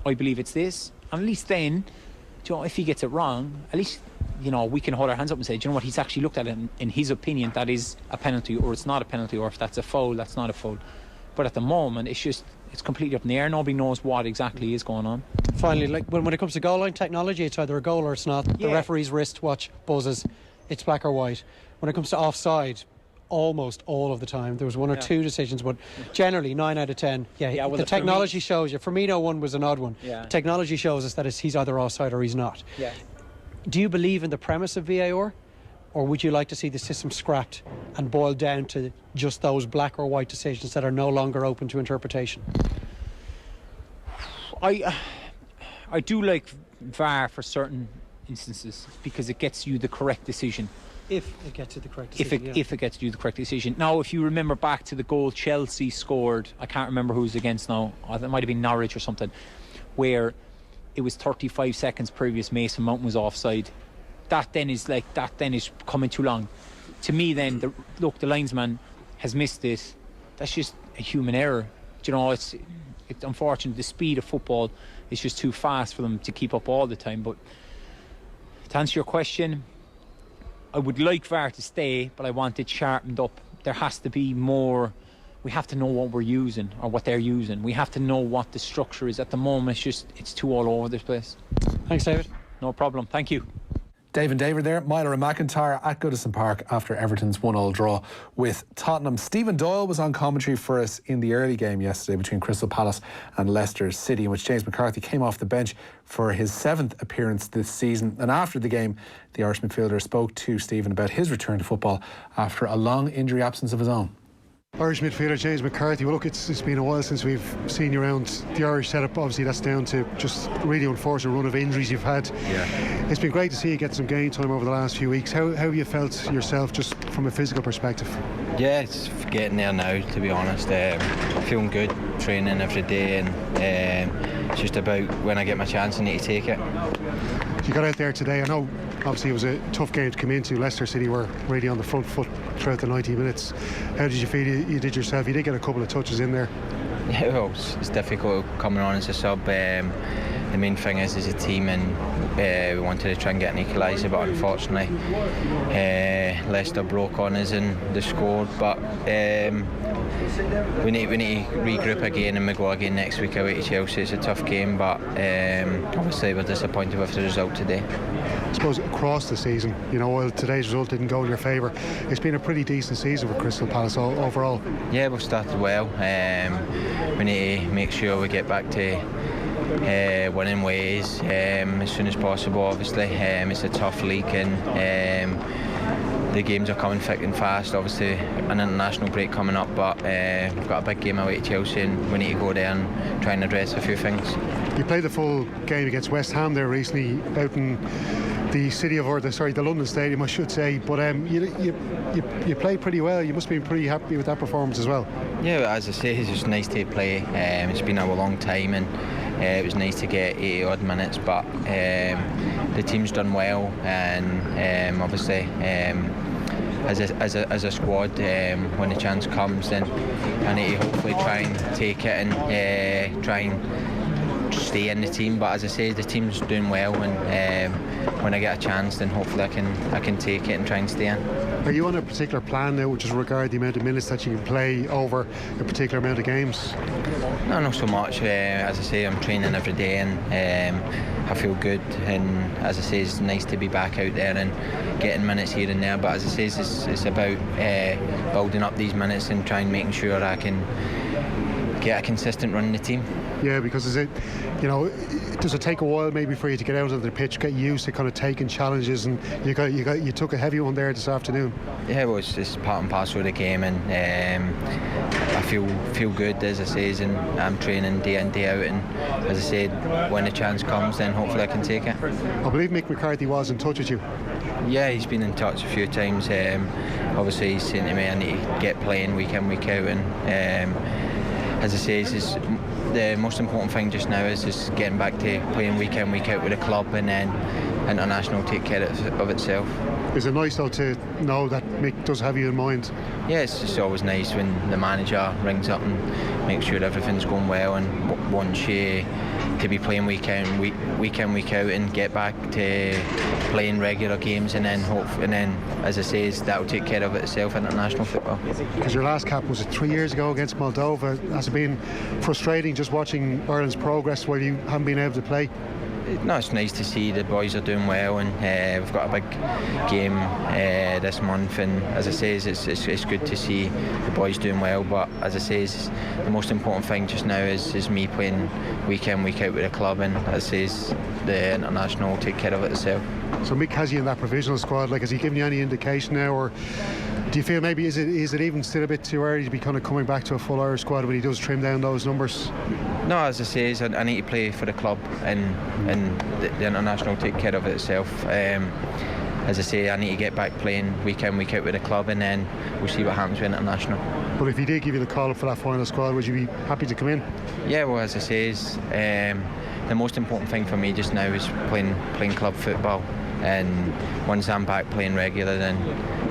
I believe it's this. And at least then, if he gets it wrong, at least we can hold our hands up and say, do you know what, he's actually looked at it, in his opinion that is a penalty, or it's not a penalty, or if that's a foul, that's not a foul. But at the moment it's completely up in the air. Nobody knows what exactly is going on. Finally, like when it comes to goal line technology, it's either a goal or it's not. The referee's wristwatch buzzes, it's black or white. When it comes to offside, almost all of the time, there was one or two decisions, but generally 9 out of 10 the technology shows you. Firmino one was an odd one. Technology shows us that he's either offside or he's not. Do you believe in the premise of VAR, or would you like to see the system scrapped and boiled down to just those black or white decisions that are no longer open to interpretation? I do like VAR for certain instances, because it gets you the correct decision. If it gets you the correct decision. If it gets you the correct decision. Now, if you remember back to the goal Chelsea scored, I can't remember who it was against now, it might have been Norwich or something, where it was 35 seconds previous Mason Mount was offside. That then is coming too long. To me then, the linesman has missed it. That's just a human error. It's unfortunate. The speed of football is just too fast for them to keep up all the time. But to answer your question, I would like VAR to stay, but I want it sharpened up. There has to be more. We have to know what we're using, or what they're using. We have to know what the structure is. At the moment, it's too all over this place. Thanks, David. No problem. Thank you. Dave and David there, Meyler and McIntyre at Goodison Park after Everton's 1-1 draw with Tottenham. Stephen Doyle was on commentary for us in the early game yesterday between Crystal Palace and Leicester City, in which James McCarthy came off the bench for his 7th appearance this season. And after the game, the Irish midfielder spoke to Stephen about his return to football after a long injury absence of his own. Irish midfielder James McCarthy, well look, it's been a while since we've seen you around the Irish setup. Obviously that's down to just really unfortunate run of injuries you've had. Yeah. It's been great to see you get some game time over the last few weeks. How have you felt yourself just from a physical perspective? Yeah, it's getting there now, to be honest. Feeling good, training every day, and it's just about when I get my chance I need to take it. You got out there today. I know obviously it was a tough game to come into. Leicester City were really on the front foot throughout the 90 minutes. How did you feel you did yourself? You did get a couple of touches in there. Yeah, well, it's difficult coming on as a sub. The main thing is as a team, and we wanted to try and get an equaliser, but unfortunately Leicester broke on us and they scored. But we need to regroup again, and we go again next week away to Chelsea. It's a tough game, but obviously we're disappointed with the result today. I suppose across the season, you know, while today's result didn't go in your favour, it's been a pretty decent season for Crystal Palace overall. Yeah, we've started well. We need to make sure we get back to winning ways as soon as possible. Obviously it's a tough league, and the games are coming thick and fast. Obviously an international break coming up, but we've got a big game away to Chelsea, and we need to go there and try and address a few things. You played the full game against West Ham there recently out in the the London Stadium, I should say, but you played pretty well. You must have been pretty happy with that performance as well. Yeah, as I say, it's just nice to play. It's been a long time, and it was nice to get 80 odd minutes, but the team's done well, and obviously as a squad, when the chance comes, then I need to hopefully try and take it and try and stay in the team. But as I say, the team's doing well, and when I get a chance, then hopefully I can take it and try and stay in. Are you on a particular plan now, which is regard the amount of minutes that you can play over a particular amount of games? No, not so much. As I say, I'm training every day, and I feel good, and as I say, it's nice to be back out there and getting minutes here and there. But as I say, it's about building up these minutes and trying making sure I can get a consistent run in the team. Yeah, because does it take a while maybe for you to get out of the pitch, get used to kind of taking challenges, and you took a heavy one there this afternoon? Yeah, well, it's part and parcel of the game, and I feel good, as I say, and I'm training day in, day out, and as I said, when the chance comes, then hopefully I can take it. I believe Mick McCarthy was in touch with you. Yeah, he's been in touch a few times. Obviously he's saying to me I need to get playing week in, week out, and as I say, the most important thing just now is just getting back to playing week in, week out with a club, and then international take care of itself. Is it nice though to know that Mick does have you in mind? Yeah, it's just always nice when the manager rings up and makes sure everything's going well, and wants you to be playing week in, week out, and get back to playing regular games, and then as I say, that'll take care of itself in international football. Because your last cap was 3 years ago against Moldova. Has it been frustrating just watching Ireland's progress while you haven't been able to play? No, it's nice to see the boys are doing well, and we've got a big game this month, and as I say, it's good to see the boys doing well. But as I say, the most important thing just now is me playing week in, week out with a club, and as I say, the international will take care of it itself. So Mick has you in that provisional squad. Like, has he given you any indication now, or do you feel maybe is it even still a bit too early to be kind of coming back to a full Irish squad when he does trim down those numbers? No, as I say, I need to play for the club, and the international will take care of it itself. As I say, I need to get back playing week in, week out with the club, and then we'll see what happens with international. But if he did give you the call up for that final squad, would you be happy to come in? Yeah, well, as I say, the most important thing for me just now is playing club football, and once I'm back playing regular, then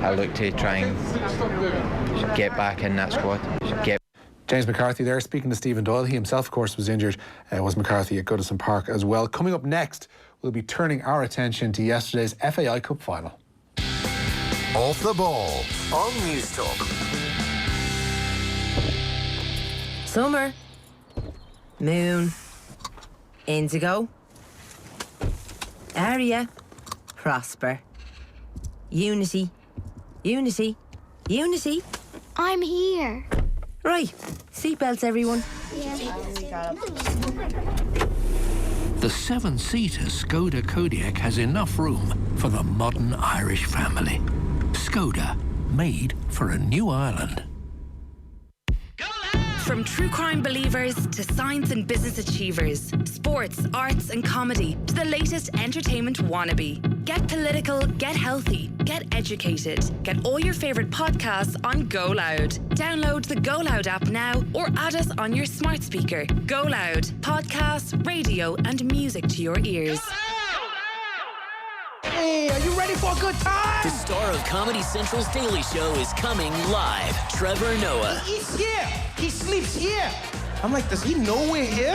I'll look to try and get back in that squad. James McCarthy there speaking to Stephen Doyle. He himself, of course, was injured. Was McCarthy at Goodison Park as well. Coming up next, we'll be turning our attention to yesterday's FAI Cup Final. Off the ball on News Talk. Summer. Moon. Indigo. Area. Prosper. Unity. Unity. Unity. I'm here. Right. Seatbelts, everyone. The 7-seater Skoda Kodiaq has enough room for the modern Irish family. Skoda, made for a new Ireland. From true crime believers to science and business achievers, sports, arts and comedy to the latest entertainment wannabe. Get political, get healthy, get educated. Get all your favourite podcasts on Go Loud. Download the Go Loud app now or add us on your smart speaker. Go Loud. Podcasts, radio and music to your ears. Hey, are you ready for a good time? The star of Comedy Central's Daily Show is coming live. Trevor Noah. He's here. He sleeps here. I'm like, does he know we're here?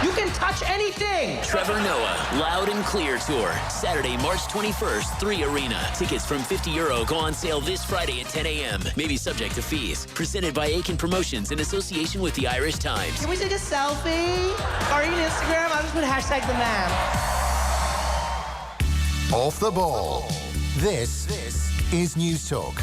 You can touch anything. Trevor Noah, Loud and Clear Tour. Saturday, March 21st, 3 Arena. Tickets from €50 go on sale this Friday at 10 a.m. Maybe subject to fees. Presented by Aiken Promotions in association with the Irish Times. Can we take a selfie? Or even Instagram? I'll just put hashtag the man. Off the ball. This is News Talk.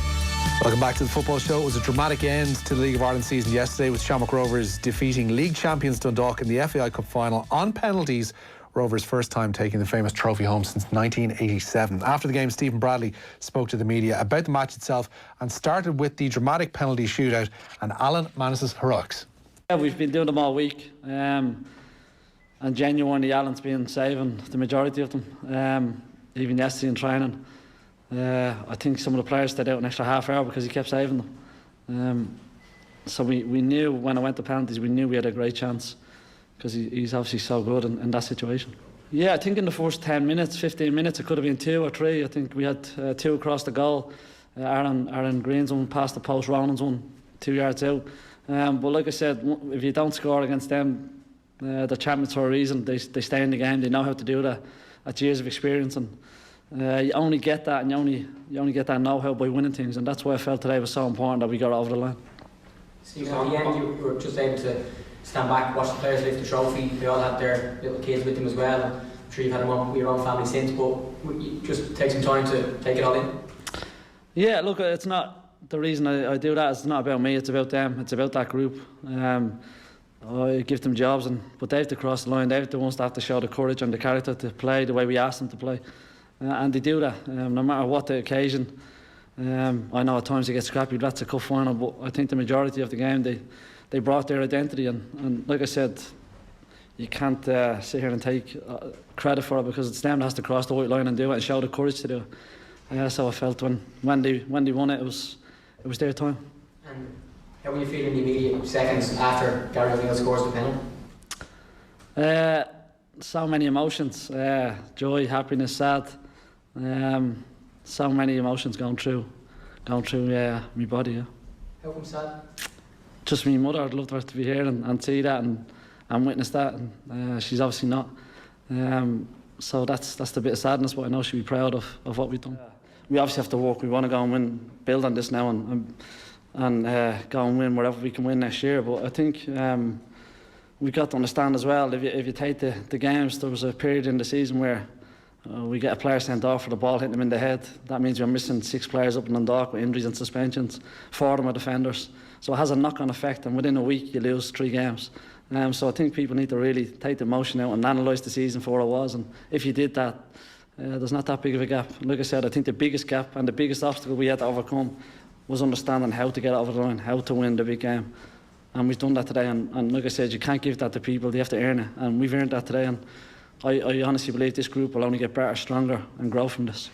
Welcome back to the football show. It was a dramatic end to the League of Ireland season yesterday, with Shamrock Rovers defeating league champions Dundalk in the FAI Cup Final on penalties. Rovers' first time taking the famous trophy home since 1987. After the game, Stephen Bradley spoke to the media about the match itself and started with the dramatic penalty shootout and Alan Manus' heroics. Yeah, we've been doing them all week, and genuinely Alan's been saving the majority of them, even yesterday in training. I think some of the players stayed out an extra half hour because he kept saving them. So we knew when I went to penalties, we knew we had a great chance because he's obviously so good in that situation. Yeah, I think in the first 10 minutes, 15 minutes, it could have been 2 or 3. I think we had 2 across the goal. Aaron Green's one past the post, Ronan's one 2 yards out. But like I said, if you don't score against them, they're champions for a reason. They stay in the game. They know how to do that. That's years of experience, and you only get that, and you only get that know-how by winning things, and that's why I felt today was so important that we got over the line. Steve, at the end you were just able to stand back, watch the players lift the trophy. They all had their little kids with them as well. I'm sure you've had them on with your own family since, but you just take some time to take it all in. Yeah, look, it's not the reason I do that. It's not about me, it's about them, it's about that group. I give them jobs, but they have to cross the line. They're the ones that have to show the courage and the character to play the way we ask them to play. And they do that, no matter what the occasion. I know at times they get scrappy, that's a cup final, but I think the majority of the game they brought their identity, and like I said, you can't sit here and take credit for it because it's them that has to cross the white line and do it and show the courage to do it. So I felt when they won it, it was their time. And how were you feeling in the immediate seconds after Gary O'Neill scores the penalty? So many emotions, joy, happiness, sad. So many emotions going through my body. Yeah. How come sad? Just my mother. I'd love her to be here and see that and witness that. And she's obviously not. So that's the bit of sadness, but I know she'll be proud of what we've done. We obviously have to work. We want to go and win, build on this now, and go and win wherever we can win next year. But I think we've got to understand as well, if you take the games, there was a period in the season where we get a player sent off for the ball hitting them in the head. That means you're missing 6 players up in Dundalk with injuries and suspensions. 4 of them are defenders. So it has a knock-on effect, and within a week you lose 3 games. So I think people need to really take the emotion out and analyse the season for what it was. And if you did that, there's not that big of a gap. Like I said, I think the biggest gap and the biggest obstacle we had to overcome was understanding how to get over the line, how to win the big game. And we've done that today. And like I said, you can't give that to people, they have to earn it. And we've earned that today. And I honestly believe this group will only get better, stronger and grow from this.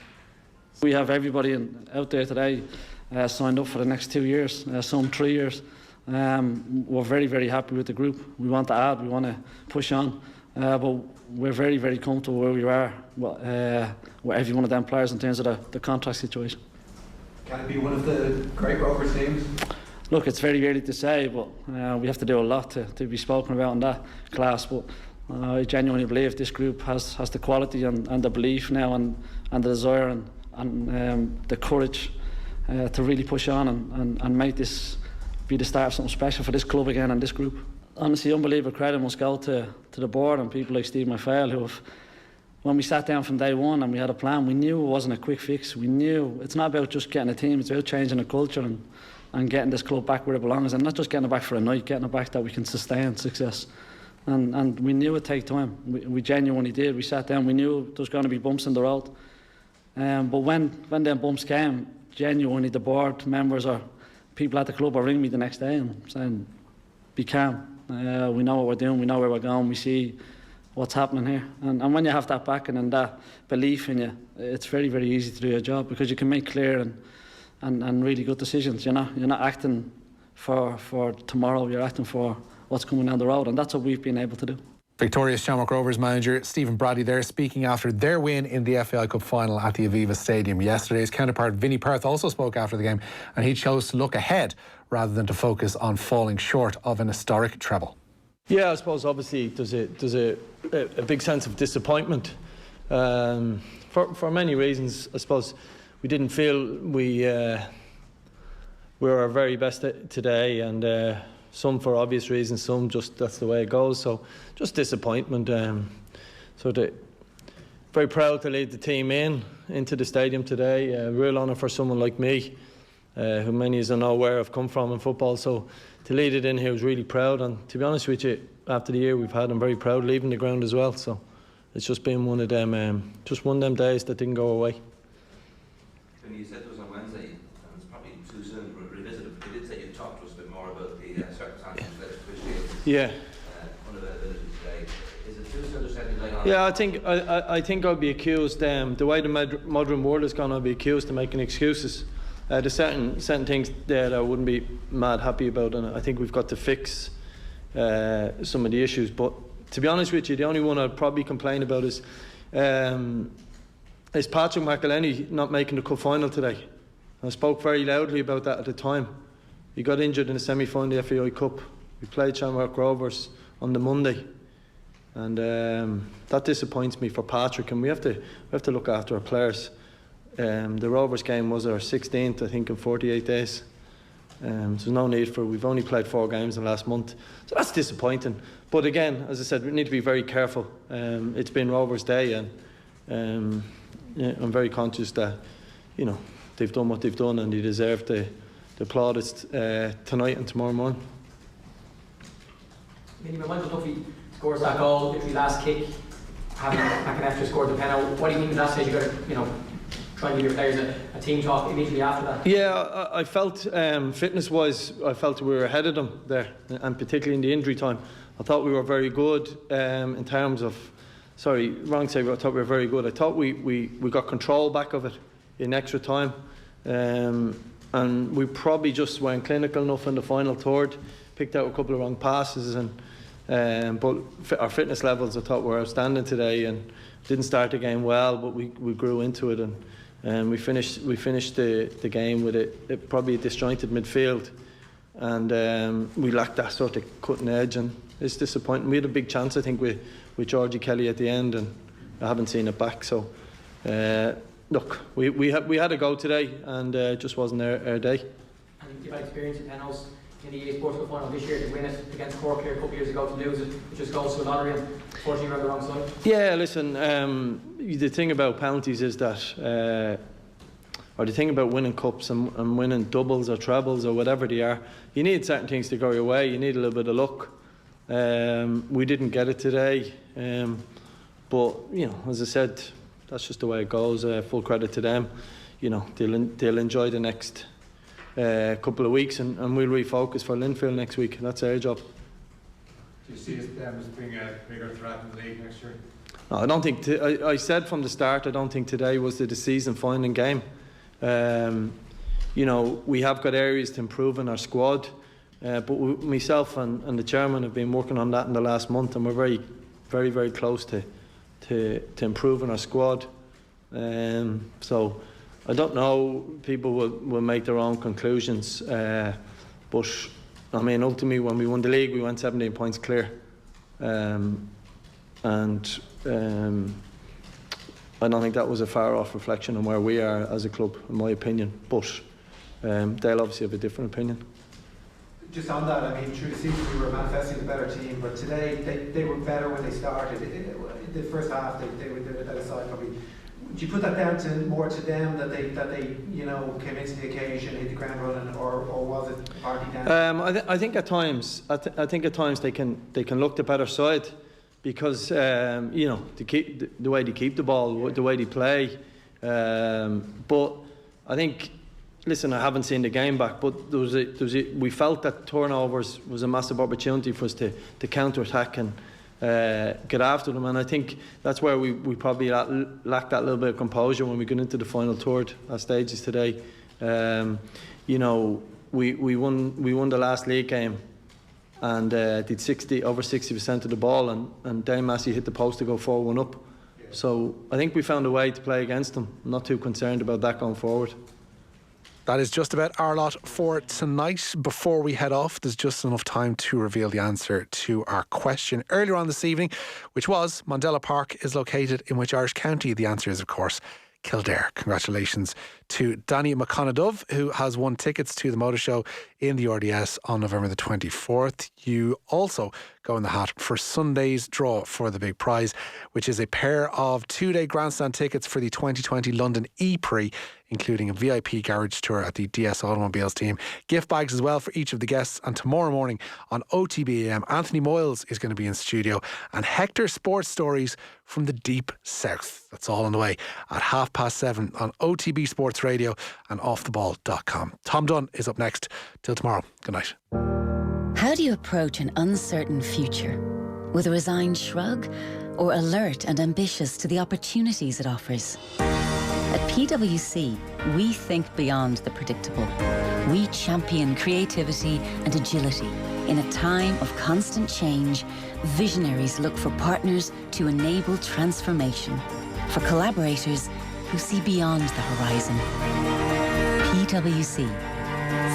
We have everybody out there today signed up for the next 2 years, some 3 years. We're very, very happy with the group. We want to add, we want to push on, but we're very, very comfortable where we are with every one of them players in terms of the contract situation. Can it be one of the great Rovers teams? Look, it's very early to say, but we have to do a lot to be spoken about in that class. But I genuinely believe this group has the quality and the belief now and the desire and the courage to really push on and make this be the start of something special for this club again and this group. Honestly, unbelievable credit must go to the board and people like Steve McPhail who have when we sat down from day one and we had a plan, we knew it wasn't a quick fix. We knew it's not about just getting a team, it's about changing the culture and getting this club back where it belongs, and not just getting it back for a night, getting it back that we can sustain success. And we knew it'd take time. We genuinely did. We sat down, we knew there was going to be bumps in the road. But when them bumps came, genuinely the board members or people at the club will ring me the next day and saying, be calm. We know what we're doing, we know where we're going, we see what's happening here. And when you have that backing and that belief in you, it's very, very easy to do your job because you can make clear and really good decisions. You're not acting for tomorrow, you're acting for what's coming down the road, and that's what we've been able to do. Victorious Shamrock Rovers manager Stephen Bradley there, speaking after their win in the FAI Cup Final at the Aviva Stadium yesterday. His counterpart Vinnie Perth also spoke after the game, and he chose to look ahead rather than to focus on falling short of an historic treble. Yeah, I suppose obviously there's a big sense of disappointment for many reasons. I suppose we didn't feel we were our very best today, and some for obvious reasons, some just that's the way it goes. So just disappointment. Very proud to lead the team into the stadium today. Real honour for someone like me, who many of you know where I've come from in football. So to lead it in here was really proud, and to be honest with you, after the year we've had, I'm very proud leaving the ground as well. So it's just been one of them days that didn't go away. When you said it was on Wednesday, and it's probably too soon to revisit it, but you did say you'd talk to us a bit more about the circumstances that led to Yeah. unavailability today. Is it too soon to shed any light on? Yeah, I think I'll be accused. The way the modern world has gone, I'll be accused of making excuses. There's certain things there that I wouldn't be mad happy about, and I think we've got to fix some of the issues. But to be honest with you, the only one I'd probably complain about is Patrick McElhenney not making the cup final today. I spoke very loudly about that at the time. He got injured in the semi-final of the FAI Cup. We played Shamrock Rovers on the Monday, and that disappoints me for Patrick. And we have to look after our players. The Rovers game was our 16th, I think, in 48 days. So there's no need for. We've only played 4 games in the last month, so that's disappointing. But again, as I said, we need to be very careful. It's been Rovers' day, and I'm very conscious that they've done what they've done, and they deserve the plaudits tonight and tomorrow morning. When Michael Duffy scores that goal, literally last kick, having McElhenney scored the penalty, what do you think of that stage? You got to try and give your players a team talk immediately after that? Yeah, I felt fitness-wise, I felt we were ahead of them there, and particularly in the injury time. I thought we were very good in terms of. Sorry, wrong say. I thought we were very good. I thought we got control back of it in extra time, and we probably just weren't clinical enough in the final third. Picked out a couple of wrong passes, but our fitness levels I thought were outstanding today, and didn't start the game well, but we grew into it, and we finished the game with probably a disjointed midfield, and we lacked that sort of cutting edge, and it's disappointing. We had a big chance, I think, with Georgie Kelly at the end, and I haven't seen it back. So look, we had a go today, and it just wasn't our day. And you've had experience in penalties in the EA Sports Cup Final this year, to win it against Cork here a couple of years ago, to lose it, it just goes to a lottery, and unfortunately you're on the wrong side. Yeah, listen, the thing about penalties is that, or the thing about winning cups and winning doubles or trebles or whatever they are, you need certain things to go your way. You need a little bit of luck. We didn't get it today, but as I said, that's just the way it goes. Full credit to them. They'll enjoy the next couple of weeks, and we'll refocus for Linfield next week. That's our job. Do you see them as being a bigger threat in the league next year? No, I don't think. I said from the start, I don't think today was the season-finding game. We have got areas to improve in our squad, but myself and the chairman have been working on that in the last month, and we're very, very, very close to improving our squad. So I don't know. People will make their own conclusions, but I mean, ultimately, when we won the league, we went 17 points clear, and I don't think that was a far off reflection on where we are as a club, in my opinion. But they'll obviously have a different opinion. Just on that, I mean, through the season we were manifesting a better team, but today they were better when they started. the first half they were that aside probably. Do you put that down more to them that they came into the occasion, hit the ground running, or was it partly down? I think at times they can look the better side because to keep the way they keep the ball, the way they play. But I think, listen, I haven't seen the game back, but we felt that turnovers was a massive opportunity for us to counter attack and get after them, and I think that's where we probably lacked that little bit of composure when we got into the final third stages today. We won the last league game and did over 60% of the ball, and Dame Massey hit the post to go 4-1 up. So I think we found a way to play against them. I'm not too concerned about that going forward. That is just about our lot for tonight. Before we head off, there's just enough time to reveal the answer to our question earlier on this evening, which was Mandela Park is located in which Irish county? The answer is, of course, Kildare. Congratulations to Danny McConaughey, who has won tickets to the motor show in the RDS on November the 24th. You also go in the hat for Sunday's draw for the big prize, which is a pair of 2-day grandstand tickets for the 2020 London E-Prix, including a VIP garage tour at the DS Automobiles team. Gift bags as well for each of the guests. And tomorrow morning on OTBAM, Anthony Moyles is going to be in studio, and Hector Sports Stories from the Deep South. That's all on the way at 7:30 on OTB Sports Radio and offtheball.com. Tom Dunn is up next. Till tomorrow. Good night. How do you approach an uncertain future? With a resigned shrug, or alert and ambitious to the opportunities it offers? At PwC, we think beyond the predictable. We champion creativity and agility. In a time of constant change, visionaries look for partners to enable transformation. For collaborators who see beyond the horizon. PwC.